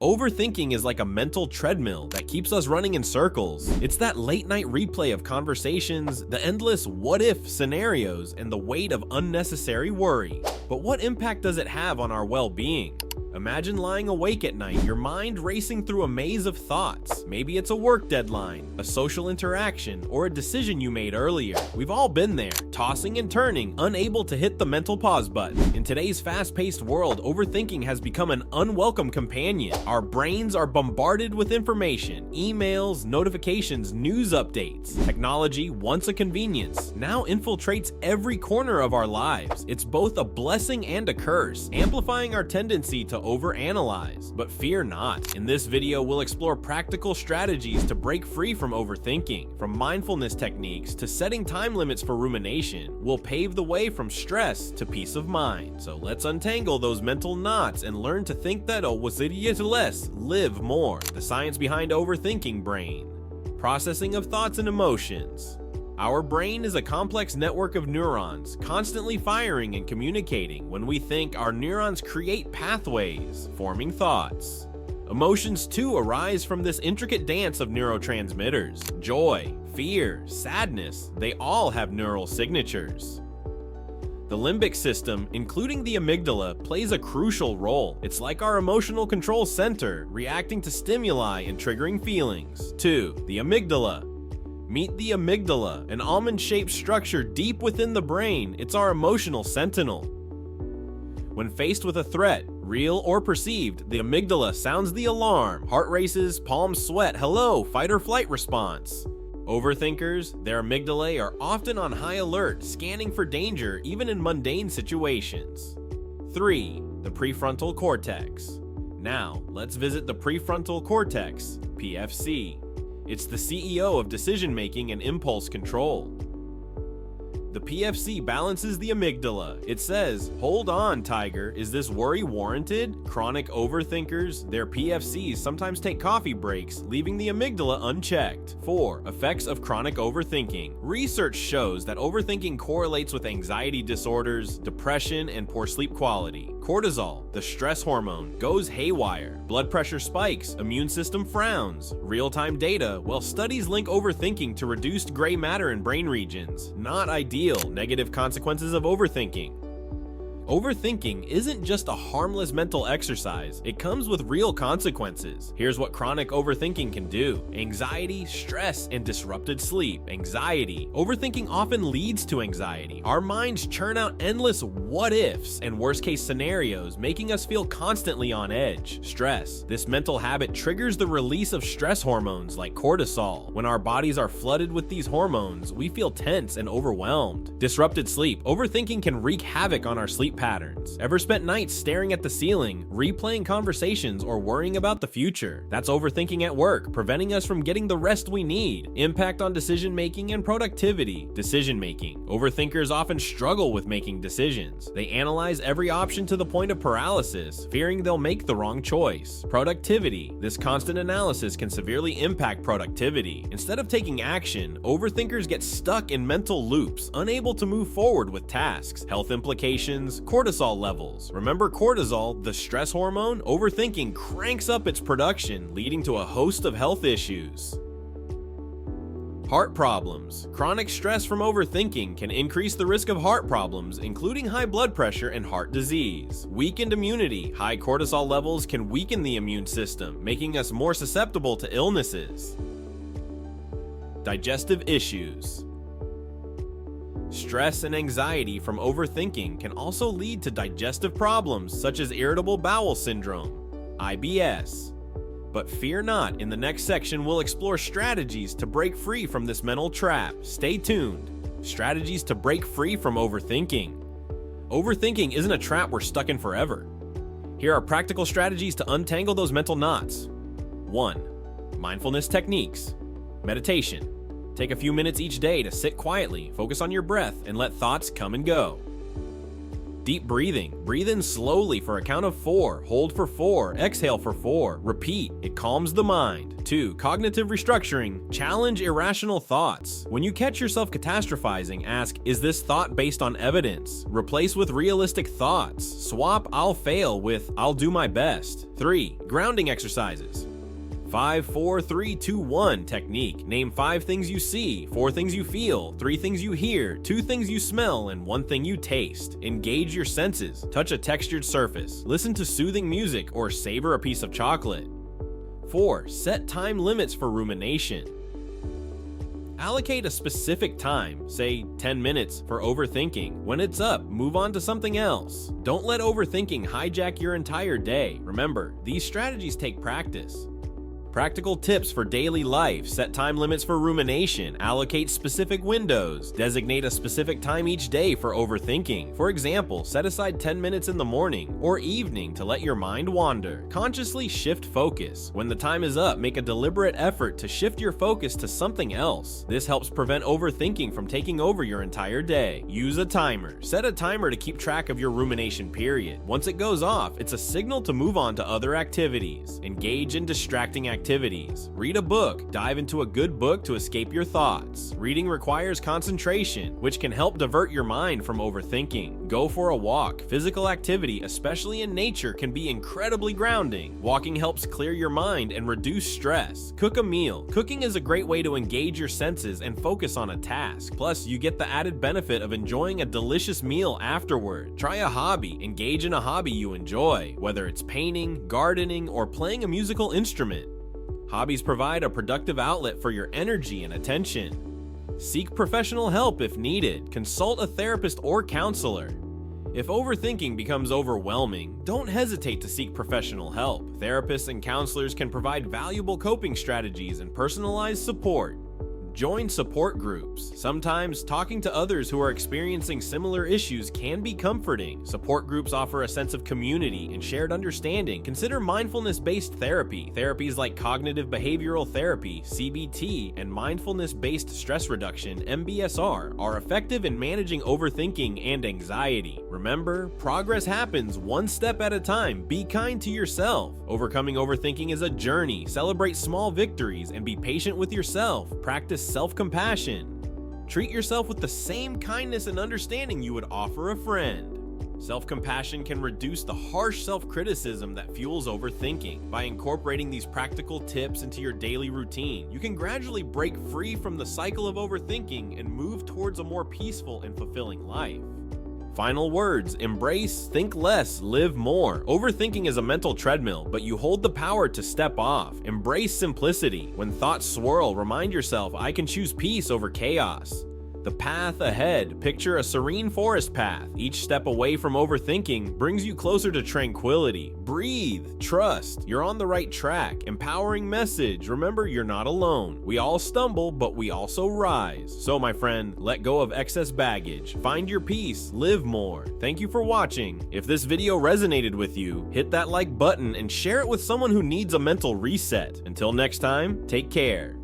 Overthinking is like a mental treadmill that keeps us running in circles. It's that late night replay of conversations, the endless what-if scenarios, and the weight of unnecessary worry. But what impact does it have on our well-being? Imagine lying awake at night, your mind racing through a maze of thoughts. Maybe it's a work deadline, a social interaction, or a decision you made earlier. We've all been there, tossing and turning, unable to hit the mental pause button. In today's fast-paced world, overthinking has become an unwelcome companion. Our brains are bombarded with information, emails, notifications, news updates. Technology, once a convenience, now infiltrates every corner of our lives. It's both a blessing and a curse, amplifying our tendency to overanalyze. But fear not. In this video, we'll explore practical strategies to break free from overthinking. From mindfulness techniques to setting time limits for rumination, we'll pave the way from stress to peace of mind. So let's untangle those mental knots and learn to think that less, live more. The science behind overthinking brain. Processing of thoughts and emotions. Our brain is a complex network of neurons, constantly firing and communicating. When we think, our neurons create pathways, forming thoughts. Emotions too arise from this intricate dance of neurotransmitters. Joy, fear, sadness, they all have neural signatures. The limbic system, including the amygdala, plays a crucial role. It's like our emotional control center, reacting to stimuli and triggering feelings. 2. The amygdala. Meet the amygdala, an almond-shaped structure deep within the brain. It's our emotional sentinel. When faced with a threat, real or perceived, the amygdala sounds the alarm. Heart races, palms sweat, hello, fight or flight response. Overthinkers, their amygdalae are often on high alert, scanning for danger even in mundane situations. 3. The prefrontal cortex. Now, let's visit the prefrontal cortex, PFC. It's the CEO of decision-making and impulse control. The PFC balances the amygdala. It says, hold on, tiger, is this worry warranted? Chronic overthinkers, their PFCs sometimes take coffee breaks, leaving the amygdala unchecked. 4. Effects of chronic overthinking. Research shows that overthinking correlates with anxiety disorders, depression, and poor sleep quality. Cortisol, the stress hormone, goes haywire. Blood pressure spikes, immune system frowns. Real-time data, well, studies link overthinking to reduced gray matter in brain regions. Not ideal. Negative consequences of overthinking. Overthinking isn't just a harmless mental exercise, it comes with real consequences. Here's what chronic overthinking can do. Anxiety, stress, and disrupted sleep. Anxiety. Overthinking often leads to anxiety. Our minds churn out endless what-ifs and worst-case scenarios, making us feel constantly on edge. Stress. This mental habit triggers the release of stress hormones like cortisol. When our bodies are flooded with these hormones, we feel tense and overwhelmed. Disrupted sleep. Overthinking can wreak havoc on our sleep patterns. Ever spent nights staring at the ceiling, replaying conversations, or worrying about the future? That's overthinking at work, preventing us from getting the rest we need. Impact on decision-making and productivity. Decision-making. Overthinkers often struggle with making decisions. They analyze every option to the point of paralysis, fearing they'll make the wrong choice. Productivity. This constant analysis can severely impact productivity. Instead of taking action, overthinkers get stuck in mental loops, unable to move forward with tasks. Health implications. Cortisol levels. Remember cortisol, the stress hormone? Overthinking cranks up its production, leading to a host of health issues. Heart problems. Chronic stress from overthinking can increase the risk of heart problems, including high blood pressure and heart disease. Weakened immunity. High cortisol levels can weaken the immune system, making us more susceptible to illnesses. Digestive issues. Stress and anxiety from overthinking can also lead to digestive problems such as irritable bowel syndrome, IBS. But fear not, in the next section we'll explore strategies to break free from this mental trap. Stay tuned. Strategies to break free from overthinking. Overthinking isn't a trap we're stuck in forever. Here are practical strategies to untangle those mental knots. 1. Mindfulness techniques. Meditation. Take a few minutes each day to sit quietly, focus on your breath, and let thoughts come and go. Deep breathing. Breathe in slowly for a count of 4, hold for 4, exhale for 4, repeat. It calms the mind. 2. Cognitive restructuring. Challenge irrational thoughts. When you catch yourself catastrophizing, ask, is this thought based on evidence? Replace with realistic thoughts. Swap I'll fail with I'll do my best. 3. Grounding exercises. 5, 4, 3, 2, 1 technique. Name 5 things you see, 4 things you feel, 3 things you hear, 2 things you smell, and 1 thing you taste. Engage your senses. Touch a textured surface. Listen to soothing music or savor a piece of chocolate. 4. Set time limits for rumination. Allocate a specific time, say 10 minutes, for overthinking. When it's up, move on to something else. Don't let overthinking hijack your entire day. Remember, these strategies take practice. Practical tips for daily life. Set time limits for rumination. Allocate specific windows. Designate a specific time each day for overthinking. For example, set aside 10 minutes in the morning or evening to let your mind wander. Consciously shift focus. When the time is up, make a deliberate effort to shift your focus to something else. This helps prevent overthinking from taking over your entire day. Use a timer. Set a timer to keep track of your rumination period. Once it goes off, it's a signal to move on to other activities. Engage in distracting activities. Read a book. Dive into a good book to escape your thoughts. Reading requires concentration, which can help divert your mind from overthinking. Go for a walk. Physical activity, especially in nature, can be incredibly grounding. Walking helps clear your mind and reduce stress. Cook a meal. Cooking is a great way to engage your senses and focus on a task. Plus, you get the added benefit of enjoying a delicious meal afterward. Try a hobby. Engage in a hobby you enjoy, whether it's painting, gardening, or playing a musical instrument. Hobbies provide a productive outlet for your energy and attention. Seek professional help if needed. Consult a therapist or counselor. If overthinking becomes overwhelming, don't hesitate to seek professional help. Therapists and counselors can provide valuable coping strategies and personalized support. Join support groups. Sometimes talking to others who are experiencing similar issues can be comforting. Support groups offer a sense of community and shared understanding. Consider mindfulness-based therapy. Therapies like cognitive behavioral therapy, CBT, and mindfulness-based stress reduction, MBSR, are effective in managing overthinking and anxiety. Remember, progress happens one step at a time. Be kind to yourself. Overcoming overthinking is a journey. Celebrate small victories and be patient with yourself. Practice self-compassion. Treat yourself with the same kindness and understanding you would offer a friend. Self-compassion can reduce the harsh self-criticism that fuels overthinking. By incorporating these practical tips into your daily routine, you can gradually break free from the cycle of overthinking and move towards a more peaceful and fulfilling life. Final words: embrace, think less, live more. Overthinking is a mental treadmill, but you hold the power to step off. Embrace simplicity. When thoughts swirl, remind yourself, I can choose peace over chaos. The path ahead. Picture a serene forest path. Each step away from overthinking brings you closer to tranquility. Breathe. Trust. You're on the right track. Empowering message. Remember, you're not alone. We all stumble, but we also rise. So, my friend, let go of excess baggage. Find your peace. Live more. Thank you for watching. If this video resonated with you, hit that like button and share it with someone who needs a mental reset. Until next time, take care.